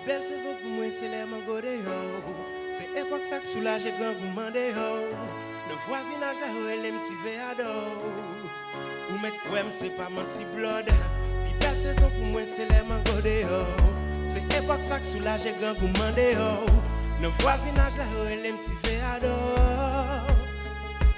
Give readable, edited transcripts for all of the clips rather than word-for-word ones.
belle saison pour moi, c'est les mangots dehors. C'est époque ça que soulage et grand gourmand dehors. Le voisinage là où elle aime petit véador. Ou mettre quoi c'est pas mon petit blood. Puis belle saison pour moi, c'est les mangots dehors. C'est époque ça que soulage et grand gourmand dehors. Le voisinage là où elle aime petit véador.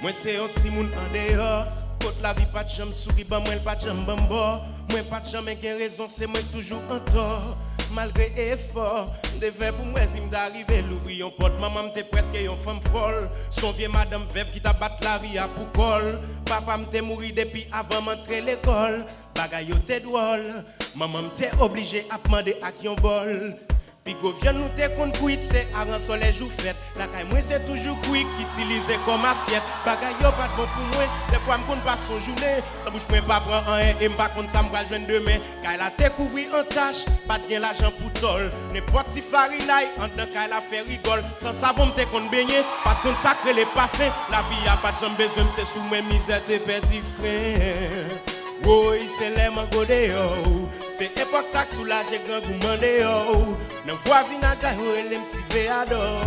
Moi c'est un petit monde en dehors. Côte la vie pas de jambe souris, bah moi pas de jambe bambo. Moi pas de jambe et raison, c'est moi toujours en tort. Malgré effort, devait pour moi si m'arriver l'ouvrir en porte. Maman m'était presque une femme folle. Son vieux madame veuve qui t'a battu la vie à pour col. Papa m'était mouru depuis avant m'entrer l'école. Bagay yo t'es drôle. Maman m'était obligé à demander à qui on bol. Puis go vient nous te kon kuit c'est avant soleil jou fête. La caille moi c'est toujours quick qui utilise comme assiette. Bagay yo pas bon pour moi. Des fois me kon pas son journée. Ça bouge moi pas prend un et m'pas kon ça m'val joindre demain. Caille la te couvri en tâche, pas de l'argent pour tol. N'importe si farinaille en dedans caille la fait rigole. Sans savon m'te kon baigner, pas de kon sacré les pas fait. La vie a pas de jambe besoin c'est sous mes misères te petit frère. Oui, c'est les mangots dehors. C'est époque ça que soulage et grand gourmand dehors. Dans voisinage là où elle aime si véador.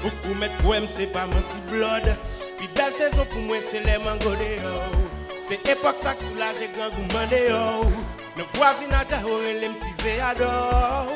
Ou mettre quoi c'est pas mon petit blood. Puis belle saison pour moi c'est les mangots dehors. C'est époque ça que soulage et grand gourmand dehors. Dans voisinage là où elle aime si véador.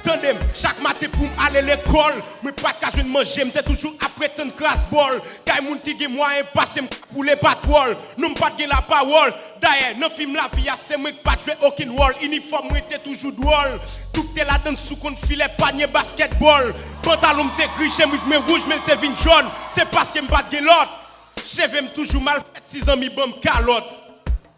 Tandem, chaque matin pour aller à l'école, mais pas qu'à je manger, m'étais toujours après une classe ball. Kay moun qui gen moyen passer pour les patrouilles, nous pas de la parole. D'ailleurs, dans film la vie c'est moi qui pas jouer aucun rôle, uniforme était toujours drôle. Tout est là dans sous qu'on filet panier basketball. Pantalon m'était gris, chemise mais rouge, mais t'es vin jaune. C'est parce que m'pas de l'autre. Cheveux toujours mal fait, 6 ans mi bon calotte.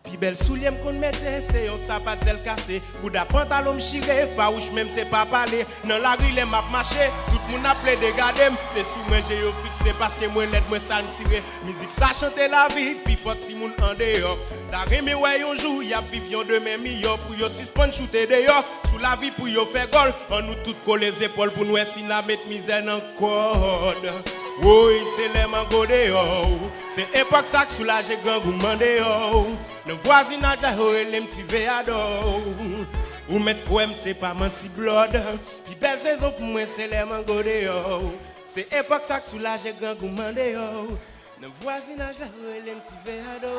Puis belle soulier qu'on mettait, c'est un sapat zel cassé. Bouda pantalon chiré, faouche même c'est pas parler. Dans la rue les map marché, tout le monde appelé de garder. C'est sous moi j'ai yo fixé parce que moi l'aide moi ça me ciré. Musique ça chanter la vie, puis faut si moun en dehors. T'as remé ouais un jour, y a vivion demain meilleur pour yo suspend shooter dehors. Sous la vie pour yo faire gol, on nous tout coller les épaules pour nous essayer de mettre misère dans code. Oui, c'est les mangots dehors. C'est époque ça que soulage et grand gourmand dehors. Le voisinage là où elle aime si véador. Ou mettre quoi c'est pas mon petit blood. Puis belle saison pour moi c'est les mangots dehors. C'est époque ça que soulage et grand gourmand dehors. Le voisinage là où elle aime si véador.